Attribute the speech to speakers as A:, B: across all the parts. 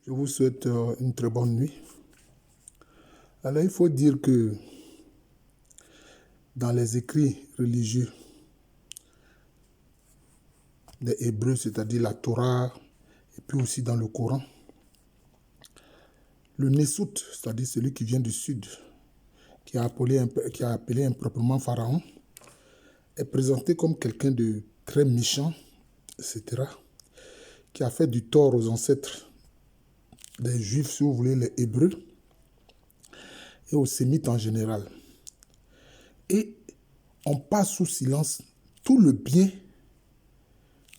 A: Je vous souhaite une très bonne nuit. Alors, il faut dire que dans les écrits religieux des Hébreux, c'est-à-dire la Torah, et puis aussi dans le Coran, le Nessout, c'est-à-dire celui qui vient du sud, qui a appelé improprement Pharaon, est présenté comme quelqu'un de très méchant, etc., qui a fait du tort aux ancêtres des Juifs, si vous voulez, les Hébreux, et aux Sémites en général. Et on passe sous silence tout le bien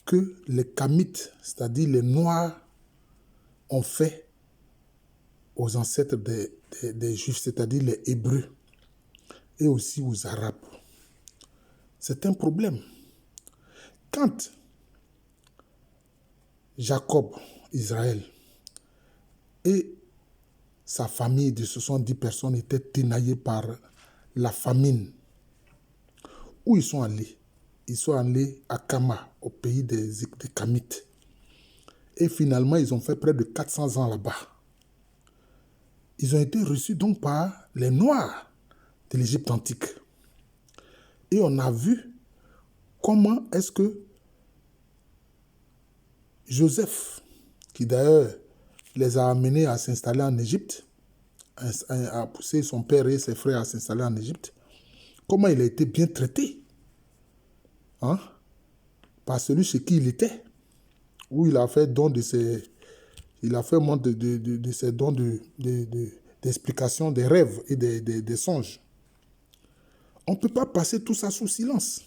A: que les Kamites, c'est-à-dire les Noirs, ont fait aux ancêtres des Juifs, c'est-à-dire les Hébreux, et aussi aux Arabes. C'est un problème. Quand Jacob, Israël, et sa famille de 70 personnes étaient tenaillés par la famine, où ils sont allés? Ils sont allés à Kama, au pays des Kamites. Et finalement, ils ont fait près de 400 ans là-bas. Ils ont été reçus donc par les Noirs de l'Égypte antique. Et on a vu comment est-ce que Joseph, qui d'ailleurs les a amenés à s'installer en Égypte, a poussé son père et ses frères à s'installer en Égypte, comment il a été bien traité par celui chez qui il était, où il a fait don de ses... Il a fait montre de ses dons d'explication des rêves et des songes. On ne peut pas passer tout ça sous silence.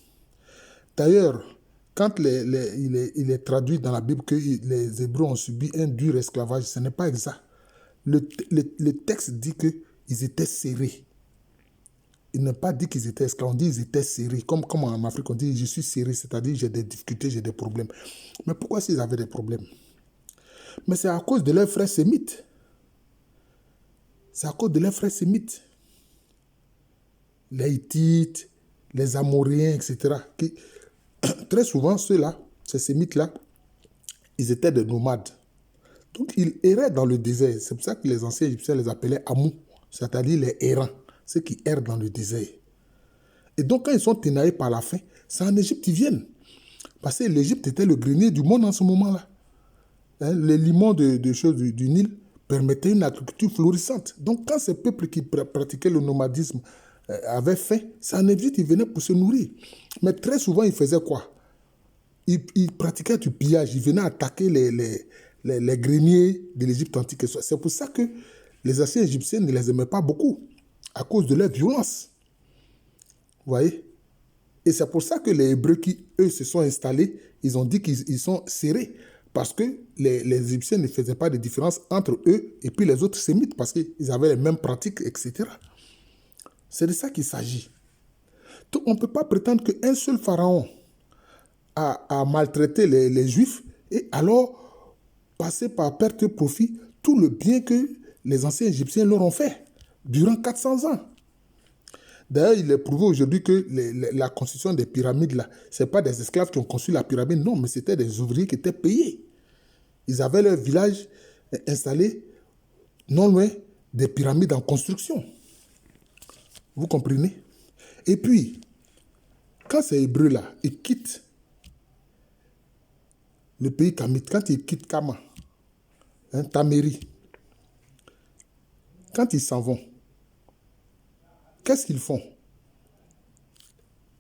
A: D'ailleurs, quand il est traduit dans la Bible que les Hébreux ont subi un dur esclavage, ce n'est pas exact. Le texte dit qu'ils étaient serrés. Il n'a pas dit qu'ils étaient esclaves, on dit qu'ils étaient serrés. Comme en Afrique, on dit « je suis serré », c'est-à-dire j'ai des difficultés, j'ai des problèmes. Mais pourquoi s'ils avaient des problèmes? Mais c'est à cause de leurs frères sémites. C'est à cause de leurs frères sémites. Les Hittites, les Amoréens, etc. Très souvent, ceux-là, ces sémites-là, ils étaient des nomades. Donc, ils erraient dans le désert. C'est pour ça que les anciens Égyptiens les appelaient Amou, c'est-à-dire les errants, ceux qui errent dans le désert. Et donc, quand ils sont tenaillés par la faim, c'est en Égypte qu'ils viennent. Parce que l'Égypte était le grenier du monde en ce moment-là. Les limons de choses du Nil permettaient une agriculture florissante. Donc, quand ces peuples qui pratiquaient le nomadisme avaient faim, c'est en Égypte qu'ils venaient pour se nourrir. Mais très souvent, ils faisaient quoi? Ils pratiquaient du pillage. Ils venaient attaquer les greniers de l'Égypte antique. C'est pour ça que les anciens Égyptiens ne les aimaient pas beaucoup, à cause de leur violence. Vous voyez? Et c'est pour ça que les Hébreux qui, eux, se sont installés, ils ont dit qu'ils sont serrés. Parce que les Égyptiens ne faisaient pas de différence entre eux et puis les autres sémites, parce qu'ils avaient les mêmes pratiques, etc. C'est de ça qu'il s'agit. Donc, on ne peut pas prétendre qu'un seul pharaon a maltraité les Juifs et alors passer par perte de profit tout le bien que les anciens Égyptiens leur ont fait durant 400 ans. D'ailleurs, il est prouvé aujourd'hui que la construction des pyramides, là, ce n'est pas des esclaves qui ont construit la pyramide, non, mais c'était des ouvriers qui étaient payés. Ils avaient leur village installé non loin des pyramides en construction. Vous comprenez? Et puis, quand ces Hébreux-là, ils quittent le pays Kamite, quand ils quittent Kama, Taméri, quand ils s'en vont, qu'est-ce qu'ils font?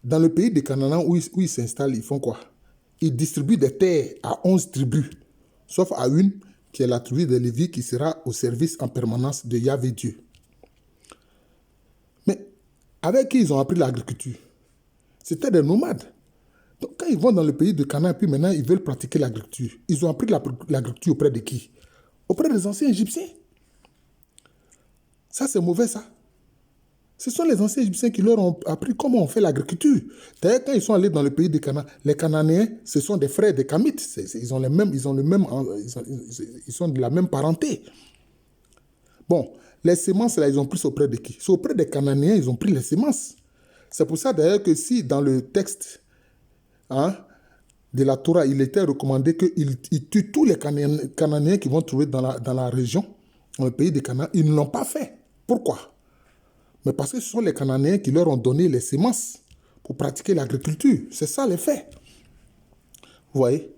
A: Dans le pays de Canaan où ils s'installent, ils font quoi? Ils distribuent des terres à 11 tribus, sauf à une qui est la tribu de Lévi qui sera au service en permanence de Yahvé Dieu. Mais avec qui ils ont appris l'agriculture? C'était des nomades. Donc quand ils vont dans le pays de Canaan, puis maintenant ils veulent pratiquer l'agriculture, ils ont appris l'agriculture auprès de qui? Auprès des anciens Égyptiens. Ça, c'est mauvais, ça. Ce sont les anciens Égyptiens qui leur ont appris comment on fait l'agriculture. D'ailleurs, quand ils sont allés dans le pays de Canaan, les Cananéens, ce sont des frères des Kamites. Ils sont de la même parenté. Bon, les semences, là, ils ont pris auprès de qui? C'est auprès des Cananéens, ils ont pris les semences. C'est pour ça, d'ailleurs, que si dans le texte, de la Torah, il était recommandé qu'il tue tous les Cananéens qui vont trouver dans la région, dans le pays de Canaan. Ils ne l'ont pas fait. Pourquoi? Mais parce que ce sont les Cananéens qui leur ont donné les semences pour pratiquer l'agriculture. C'est ça les faits. Vous voyez?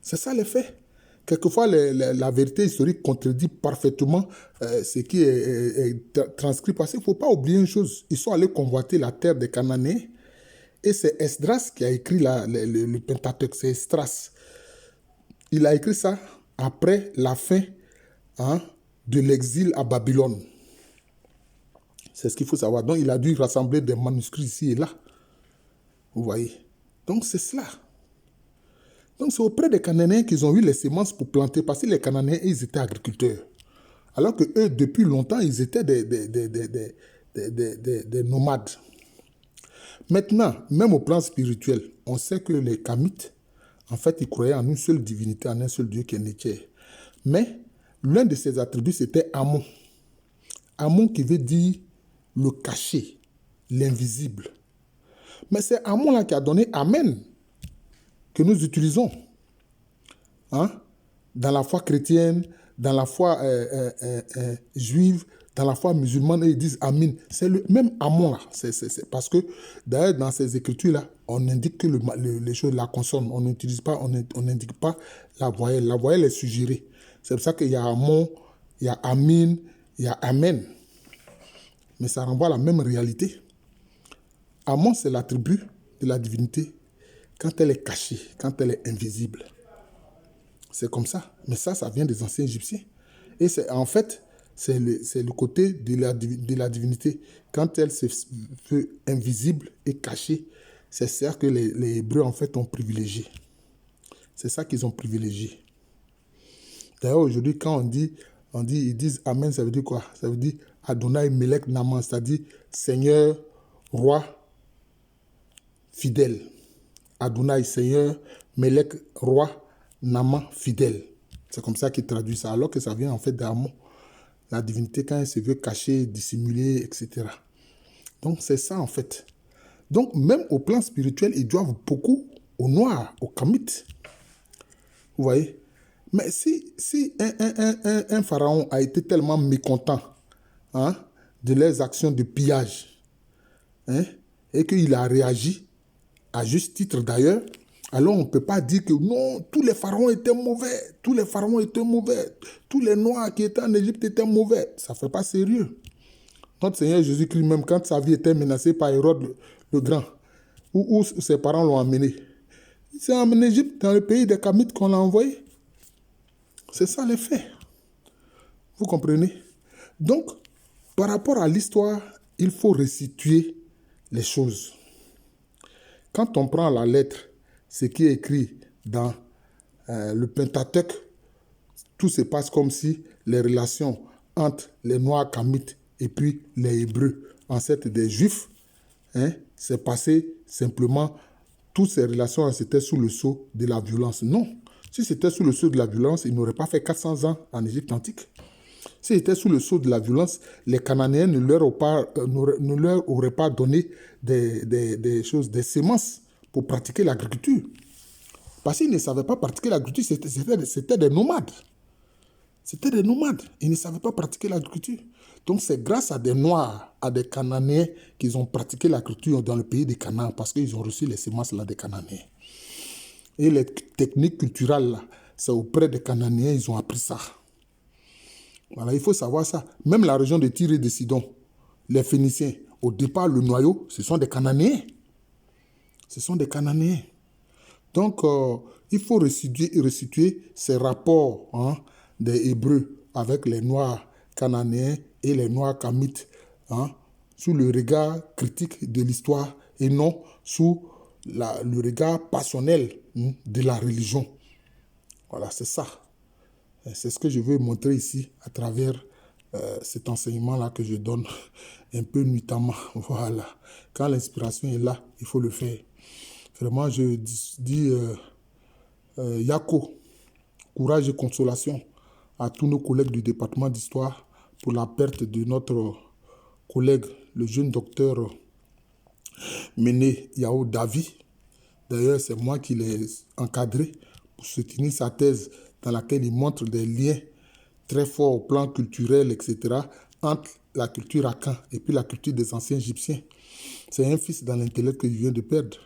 A: C'est ça les faits. Quelquefois, la vérité historique contredit parfaitement ce qui est transcrit. Parce qu'il ne faut pas oublier une chose. Ils sont allés convoiter la terre des Cananéens. Et c'est Esdras qui a écrit le Pentateuque. C'est Esdras. Il a écrit ça après la fin de l'exil à Babylone. C'est ce qu'il faut savoir. Donc, il a dû rassembler des manuscrits ici et là. Vous voyez? Donc, c'est cela. Donc, c'est auprès des Cananéens qu'ils ont eu les semences pour planter, parce que les Cananéens, ils étaient agriculteurs. Alors que eux, depuis longtemps, ils étaient des nomades. Maintenant, même au plan spirituel, on sait que les Kamites, en fait, ils croyaient en une seule divinité, en un seul Dieu qui est Nétier. Mais l'un de ses attributs, c'était Amon. Amon qui veut dire le caché, l'invisible. Mais c'est Amon là qui a donné Amen, que nous utilisons. Dans la foi chrétienne, dans la foi juive, dans la foi musulmane, ils disent Amin. C'est le même Amon là. C'est parce que d'ailleurs, dans ces écritures-là, on indique que les choses, la consonne. On n'utilise pas, on n'indique pas la voyelle. La voyelle est suggérée. C'est pour ça qu'il y a Amon, il y a Amin, il y a Amen. Mais ça renvoie à la même réalité. Amon, c'est l'attribut de la divinité quand elle est cachée, quand elle est invisible. C'est comme ça. Mais ça vient des anciens Égyptiens. Et en fait, c'est le côté de la divinité. Quand elle se veut invisible et cachée, c'est ça que les Hébreux, en fait, ont privilégié. C'est ça qu'ils ont privilégié. D'ailleurs, aujourd'hui, quand ils disent Amen, ça veut dire quoi? Ça veut dire Adonai Melech Naman, c'est-à-dire Seigneur, Roi, fidèle. Adonai, Seigneur, Melech, Roi, Naman, fidèle. C'est comme ça qu'ils traduisent ça, alors que ça vient en fait d'Amon. La divinité, quand elle se veut cacher, dissimuler, etc. Donc, c'est ça en fait. Donc, même au plan spirituel, ils doivent beaucoup aux Noirs, aux Kamites. Vous voyez? Mais si un pharaon a été tellement mécontent de leurs actions de pillage et qu'il a réagi, à juste titre d'ailleurs, alors on ne peut pas dire que non, tous les pharaons étaient mauvais, tous les pharaons étaient mauvais, tous les Noirs qui étaient en Égypte étaient mauvais. Ça ne fait pas sérieux. Notre Seigneur Jésus-Christ, même quand sa vie était menacée par Hérode le Grand, où ses parents l'ont emmené, c'est en Égypte, dans le pays des Kamites qu'on l'a envoyé. C'est ça les faits. Vous comprenez? Donc, par rapport à l'histoire, il faut restituer les choses. Quand on prend la lettre, ce qui est écrit dans le Pentateuque, tout se passe comme si les relations entre les Noirs Kamites et puis les Hébreux, ancêtres des Juifs, c'est passé simplement, toutes ces relations, c'était sous le sceau de la violence. Non. Si c'était sous le sceau de la violence, ils n'auraient pas fait 400 ans en Égypte antique. Si c'était sous le sceau de la violence, les Cananéens ne leur auraient pas donné des choses, des semences pour pratiquer l'agriculture. Parce qu'ils ne savaient pas pratiquer l'agriculture, c'était des nomades. C'était des nomades. Ils ne savaient pas pratiquer l'agriculture. Donc c'est grâce à des Noirs, à des Cananéens qu'ils ont pratiqué l'agriculture dans le pays des Canaan, parce qu'ils ont reçu les semences là des Cananéens. Et les techniques culturelles là, c'est auprès des Cananéens ils ont appris ça. Voilà, il faut savoir ça. Même la région de Tyr et de Sidon, les Phéniciens, au départ, le noyau, ce sont des Cananéens. Ce sont des Cananéens. Donc, il faut restituer ces rapports des Hébreux avec les Noirs cananéens et les Noirs Kamites sous le regard critique de l'histoire et non sous le regard passionnel de la religion. Voilà, c'est ça. C'est ce que je veux montrer ici à travers cet enseignement-là que je donne un peu nuitamment. Voilà. Quand l'inspiration est là, il faut le faire. Vraiment, je dis Yako, courage et consolation à tous nos collègues du département d'histoire pour la perte de notre collègue, le jeune docteur Méné Yao Davi, D'ailleurs, c'est moi qui l'ai encadré pour soutenir sa thèse dans laquelle il montre des liens très forts au plan culturel, etc., entre la culture Akan et puis la culture des anciens Égyptiens. C'est un fils dans l'intellect que je viens de perdre.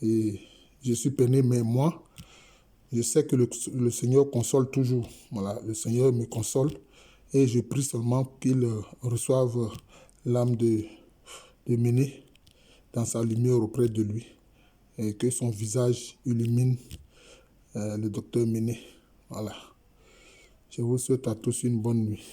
A: Et je suis peiné, mais moi, je sais que le Seigneur console toujours. Voilà, le Seigneur me console et je prie seulement qu'il reçoive l'âme de Méné dans sa lumière auprès de lui et que son visage illumine le docteur Méné. Voilà. Je vous souhaite à tous une bonne nuit.